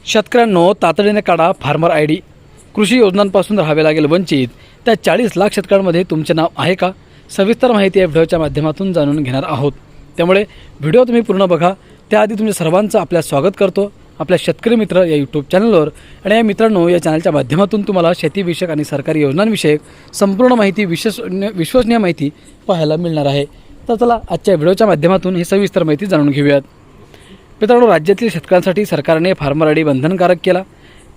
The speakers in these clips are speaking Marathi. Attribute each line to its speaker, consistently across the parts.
Speaker 1: शेतकऱ्यांनो तातडीने काढा फार्मर आय डी। कृषी योजनांपासून राहावे लागेल वंचित। त्या 40 लाख शेतकऱ्यांमध्ये तुमचे नाव आहे का? सविस्तर माहिती या व्हिडिओच्या माध्यमातून जाणून घेणार आहोत, त्यामुळे व्हिडिओ तुम्ही पूर्ण बघा। त्याआधी तुमच्या सर्वांचं आपल्या स्वागत करतो आपल्या शेतकरी मित्र या यूट्यूब चॅनलवर। आणि या मित्रांनो, या चॅनलच्या माध्यमातून तुम्हाला शेतीविषयक आणि सरकारी योजनांविषयक संपूर्ण माहिती विश्वसनीय माहिती पाहायला मिळणार आहे। तर चला आजच्या व्हिडिओच्या माध्यमातून ही सविस्तर माहिती जाणून घेऊयात। मित्रांनो, राज्यातील शेतकऱ्यांसाठी सरकारने फार्मर आय डी बंधनकारक केला।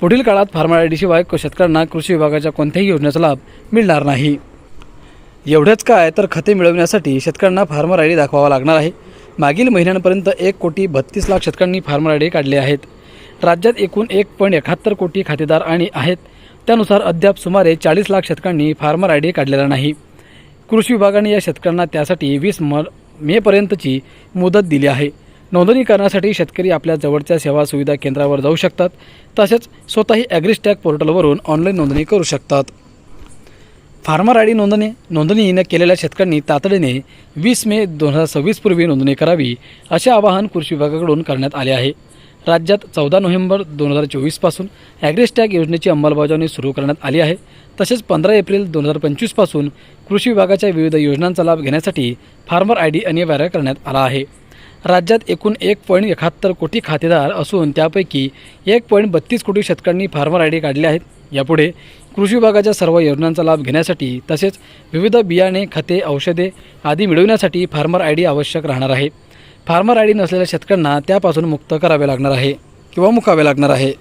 Speaker 1: पुढील काळात फार्मर आय डी शिवाय शेतकऱ्यांना कृषी विभागाच्या कोणत्याही योजनेचा लाभ मिळणार नाही। एवढेच काय, तर खते मिळवण्यासाठी शेतकऱ्यांना फार्मर आय डी दाखवावा लागणार आहे। मागील महिन्यांपर्यंत 1,32,00,000 शेतकऱ्यांनी फार्मर आय डी काढले आहेत। राज्यात एकूण 1.71 कोटी खातेदार आणि आहेत। त्यानुसार अद्याप सुमारे 40 लाख शेतकऱ्यांनी फार्मर आय डी काढलेला नाही। कृषी विभागाने या शेतकऱ्यांना त्यासाठी 20 मेपर्यंतची मुदत दिली आहे। नोंदणी करण्यासाठी शेतकरी आपल्या जवळच्या सेवा सुविधा केंद्रावर जाऊ शकतात। तसेच स्वतःही ॲग्रीस्टॅग पोर्टलवरून ऑनलाईन नोंदणी करू शकतात। फार्मर आय डी नोंदणी न केलेल्या शेतकऱ्यांनी तातडीने 20 मे 2026 पूर्वी नोंदणी करावी, असे आवाहन कृषी विभागाकडून करण्यात आले आहे। राज्यात 14 नोव्हेंबर 2024 पासून ॲग्रीस्टॅग योजनेची अंमलबजावणी सुरू करण्यात आली आहे। तसेच 15 एप्रिल 2025 पासून कृषी विभागाच्या विविध योजनांचा लाभ घेण्यासाठी फार्मर आय डी अनिवार्य करण्यात आला आहे। राज्यात एकूण 1.71 कोटी खातेदार असून त्यापैकी 1.32 कोटी शेतकऱ्यांनी फार्मर आय डी काढले आहेत। यापुढे कृषी विभागाच्या सर्व योजनांचा लाभ घेण्यासाठी तसेच विविध बियाणे, खते, औषधे आदी मिळवण्यासाठी फार्मर आय डी आवश्यक राहणार आहे। फार्मर आय डी नसलेल्या शेतकऱ्यांना त्यापासून मुक्त करावे लागणार आहे किंवा मुकावे लागणार आहे।